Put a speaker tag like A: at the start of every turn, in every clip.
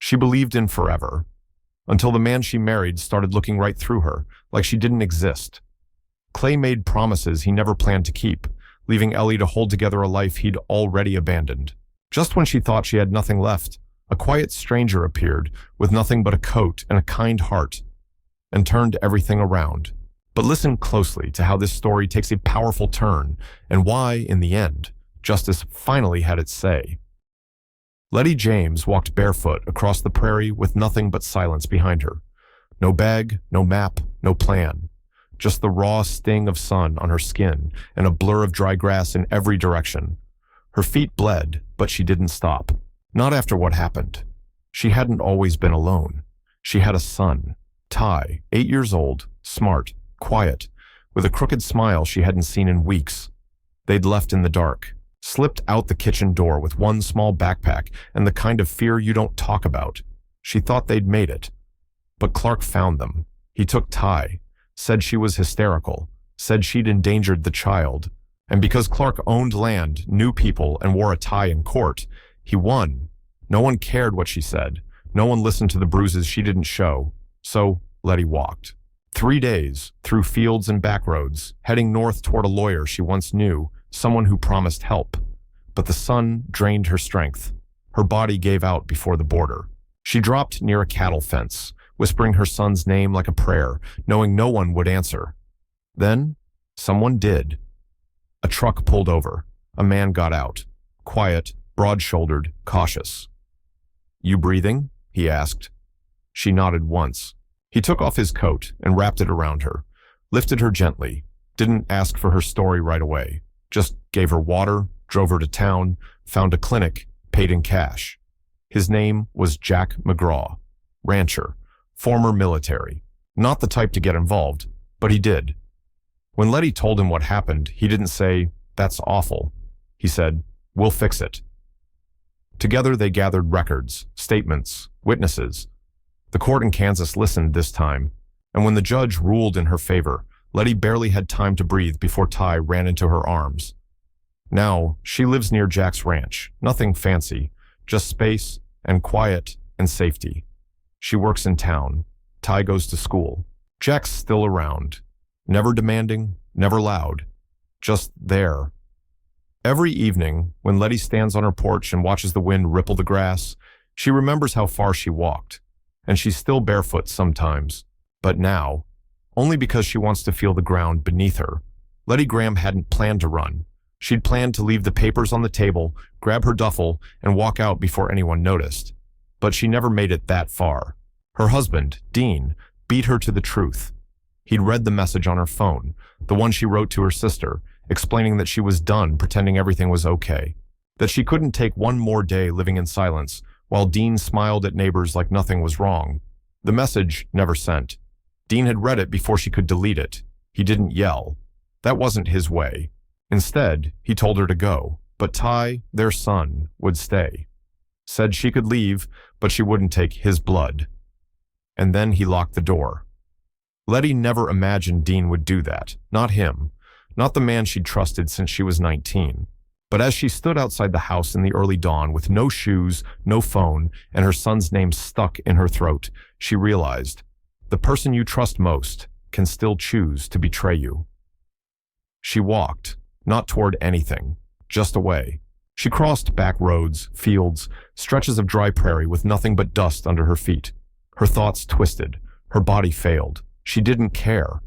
A: She believed in forever, until the man she married started looking right through her, like she didn't exist. Clay made promises he never planned to keep, leaving Ellie to hold together a life he'd already abandoned. Just when she thought she had nothing left, a quiet stranger appeared with nothing but a coat and a kind heart, and turned everything around. But listen closely to how this story takes a powerful turn and why, in the end, justice finally had its say. Letty James walked barefoot across the prairie with nothing but silence behind her. No bag, no map, no plan. Just the raw sting of sun on her skin and a blur of dry grass in every direction. Her feet bled, but she didn't stop. Not after what happened. She hadn't always been alone. She had a son, Ty, 8 years old, smart, quiet, with a crooked smile she hadn't seen in weeks. They'd left in the dark, slipped out the kitchen door with one small backpack and the kind of fear you don't talk about. She thought they'd made it. But Clark found them. He took Ty, said she was hysterical, said she'd endangered the child. And because Clark owned land, knew people, and wore a tie in court, he won. No one cared what she said. No one listened to the bruises she didn't show. So Letty walked. 3 days, through fields and back roads, heading north toward a lawyer she once knew, someone who promised help. But the sun drained her strength. Her body gave out before the border. She dropped near a cattle fence, whispering her son's name like a prayer, knowing no one would answer. Then, someone did. A truck pulled over. A man got out. Quiet, broad-shouldered, cautious. "You breathing?" he asked. She nodded once. He took off his coat and wrapped it around her, lifted her gently, didn't ask for her story right away, just gave her water, drove her to town, found a clinic, paid in cash. His name was Jack McGraw, rancher, former military. Not the type to get involved, but he did. When Letty told him what happened, he didn't say, "That's awful." He said, "We'll fix it." Together they gathered records, statements, witnesses. The court in Kansas listened this time, and when the judge ruled in her favor, Letty barely had time to breathe before Ty ran into her arms. Now, she lives near Jack's ranch, nothing fancy, just space and quiet and safety. She works in town. Ty goes to school. Jack's still around, never demanding, never loud, just there. Every evening, when Letty stands on her porch and watches the wind ripple the grass, she remembers how far she walked. And she's still barefoot sometimes, but now, only because she wants to feel the ground beneath her. Letty Graham hadn't planned to run. She'd planned to leave the papers on the table, grab her duffel, and walk out before anyone noticed. But she never made it that far. Her husband, Dean, beat her to the truth. He'd read the message on her phone, the one she wrote to her sister, explaining that she was done pretending everything was okay, that she couldn't take one more day living in silence, while Dean smiled at neighbors like nothing was wrong. The message never sent. Dean had read it before she could delete it. He didn't yell. That wasn't his way. Instead, he told her to go, but Ty, their son, would stay. Said she could leave, but she wouldn't take his blood. And then he locked the door. Letty never imagined Dean would do that. Not him. Not the man she'd trusted since she was 19. But as she stood outside the house in the early dawn with no shoes, no phone, and her son's name stuck in her throat, she realized, the person you trust most can still choose to betray you. She walked, not toward anything, just away. She crossed back roads, fields, stretches of dry prairie with nothing but dust under her feet. Her thoughts twisted. Her body failed. She didn't care.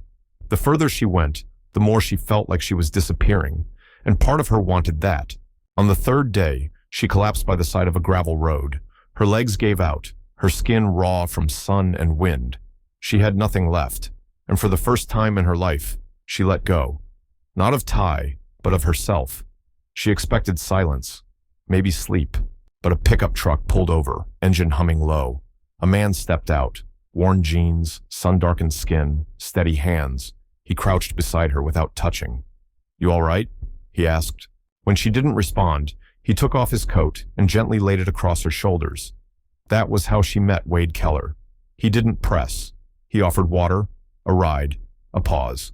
A: The further she went, the more she felt like she was disappearing. And part of her wanted that. On the third day, she collapsed by the side of a gravel road. Her legs gave out, her skin raw from sun and wind. She had nothing left, and for the first time in her life, she let go. Not of Ty, but of herself. She expected silence, maybe sleep, but a pickup truck pulled over, engine humming low. A man stepped out, worn jeans, sun-darkened skin, steady hands. He crouched beside her without touching. "You all right?" he asked. When she didn't respond, he took off his coat and gently laid it across her shoulders. That was how she met Wade Keller. He didn't press. He offered water, a ride, a pause.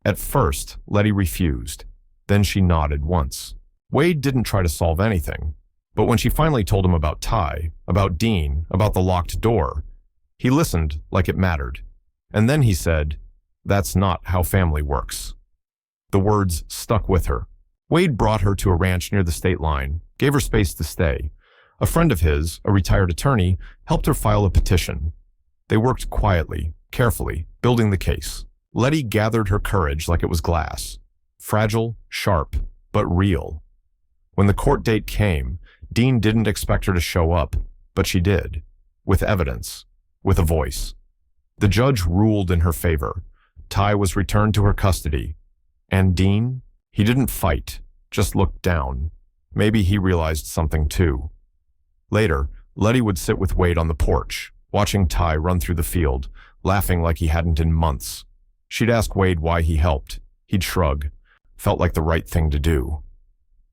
A: At first, Letty refused. Then she nodded once. Wade didn't try to solve anything. But when she finally told him about Ty, about Dean, about the locked door, he listened like it mattered. And then he said, "That's not how family works." The words stuck with her. Wade brought her to a ranch near the state line, gave her space to stay. A friend of his, a retired attorney, helped her file a petition. They worked quietly, carefully, building the case. Letty gathered her courage like it was glass. Fragile, sharp, but real. When the court date came, Dean didn't expect her to show up, but she did. With evidence. With a voice. The judge ruled in her favor. Ty was returned to her custody. And Dean? He didn't fight, just looked down. Maybe he realized something too. Later, Letty would sit with Wade on the porch, watching Ty run through the field, laughing like he hadn't in months. She'd ask Wade why he helped. He'd shrug. Felt like the right thing to do.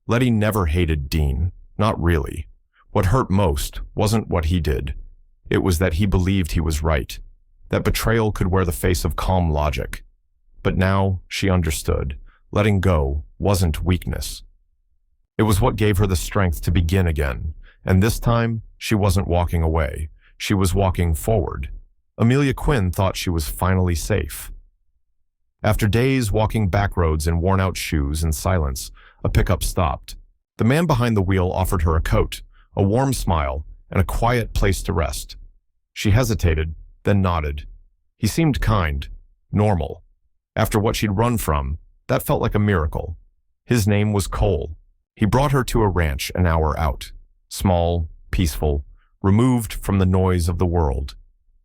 A: Letty never hated Dean. Not really. What hurt most wasn't what he did. It was that he believed he was right. That betrayal could wear the face of calm logic. But now she understood. Letting go wasn't weakness. It was what gave her the strength to begin again. And this time, she wasn't walking away. She was walking forward. Amelia Quinn thought she was finally safe. After days walking back roads in worn-out shoes in silence, a pickup stopped. The man behind the wheel offered her a coat, a warm smile, and a quiet place to rest. She hesitated, then nodded. He seemed kind, normal. After what she'd run from, that felt like a miracle. His name was Cole. He brought her to a ranch an hour out. Small, peaceful, removed from the noise of the world.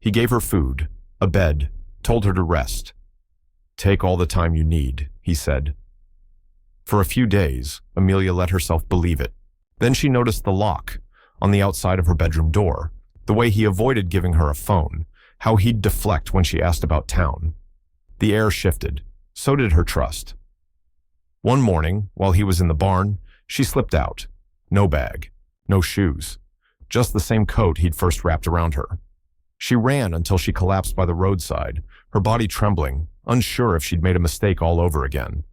A: He gave her food, a bed, told her to rest. "Take all the time you need," he said. For a few days, Amelia let herself believe it. Then she noticed the lock on the outside of her bedroom door, the way he avoided giving her a phone, how he'd deflect when she asked about town. The air shifted. So did her trust. One morning, while he was in the barn, she slipped out. No bag, no shoes, just the same coat he'd first wrapped around her. She ran until she collapsed by the roadside, her body trembling, unsure if she'd made a mistake all over again.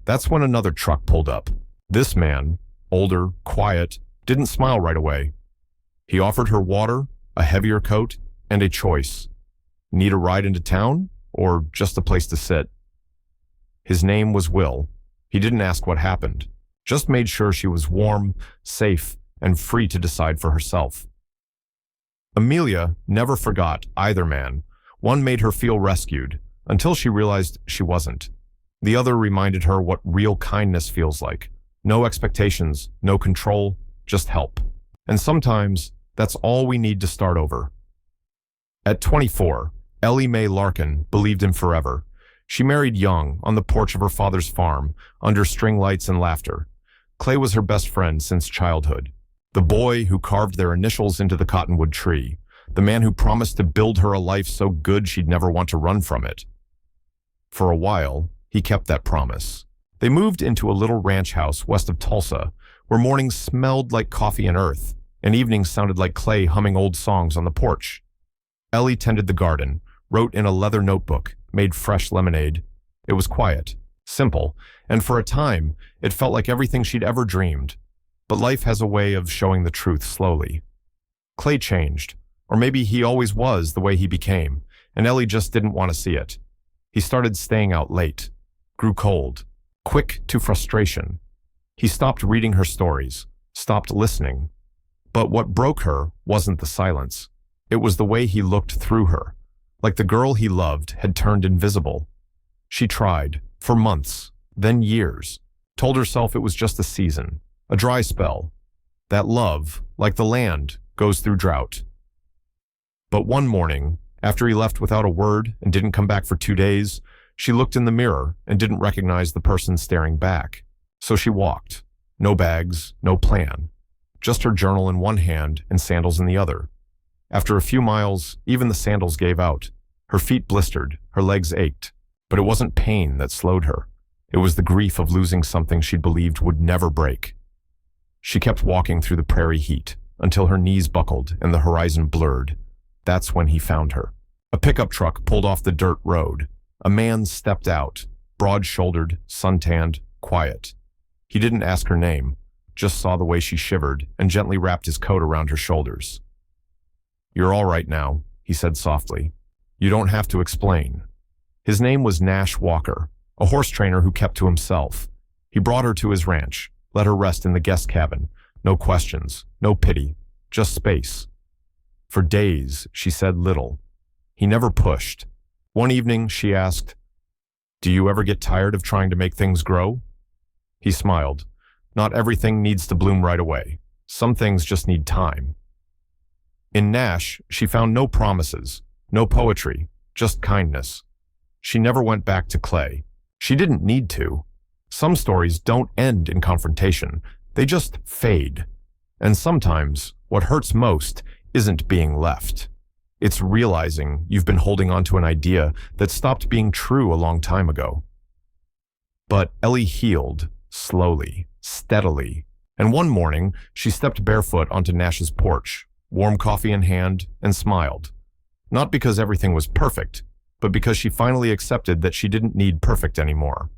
A: That's when another truck pulled up. This man, older, quiet, didn't smile right away. He offered her water, a heavier coat, and a choice. Need a ride into town, or just a place to sit? His name was Will. He didn't ask what happened, just made sure she was warm, safe, and free to decide for herself. Amelia never forgot either man. One made her feel rescued, until she realized she wasn't. The other reminded her what real kindness feels like. No expectations, no control, just help. And sometimes, that's all we need to start over. At 24, Ellie Mae Larkin believed in forever. She married young, on the porch of her father's farm, under string lights and laughter. Clay was her best friend since childhood. The boy who carved their initials into the cottonwood tree. The man who promised to build her a life so good she'd never want to run from it. For a while, he kept that promise. They moved into a little ranch house west of Tulsa, where mornings smelled like coffee and earth, and evenings sounded like Clay humming old songs on the porch. Ellie tended the garden, wrote in a leather notebook, made fresh lemonade. It was quiet, simple, and for a time, it felt like everything she'd ever dreamed. But life has a way of showing the truth slowly. Clay changed, or maybe he always was the way he became, and Ellie just didn't want to see it. He started staying out late, grew cold, quick to frustration. He stopped reading her stories, stopped listening. But what broke her wasn't the silence. It was the way he looked through her, like the girl he loved had turned invisible. She tried, for months, then years, told herself it was just a season, a dry spell, that love, like the land, goes through drought. But one morning, after he left without a word and didn't come back for 2 days, she looked in the mirror and didn't recognize the person staring back. So she walked. No bags, no plan. Just her journal in one hand and sandals in the other. After a few miles, even the sandals gave out. Her feet blistered, her legs ached. But it wasn't pain that slowed her. It was the grief of losing something she'd believed would never break. She kept walking through the prairie heat until her knees buckled and the horizon blurred. That's when he found her. A pickup truck pulled off the dirt road. A man stepped out, broad-shouldered, suntanned, quiet. He didn't ask her name, just saw the way she shivered and gently wrapped his coat around her shoulders. "You're all right now," he said softly. "You don't have to explain." His name was Nash Walker, a horse trainer who kept to himself. He brought her to his ranch, let her rest in the guest cabin. No questions, no pity, just space. For days, she said little. He never pushed. One evening, she asked, "Do you ever get tired of trying to make things grow?" He smiled. "Not everything needs to bloom right away. Some things just need time." In Nash, she found no promises, no poetry, just kindness. She never went back to Clay. She didn't need to. Some stories don't end in confrontation. They just fade. And sometimes, what hurts most isn't being left. It's realizing you've been holding on to an idea that stopped being true a long time ago. But Ellie healed, slowly, steadily. And one morning, she stepped barefoot onto Nash's porch, warm coffee in hand, and smiled. Not because everything was perfect, but because she finally accepted that she didn't need perfect anymore.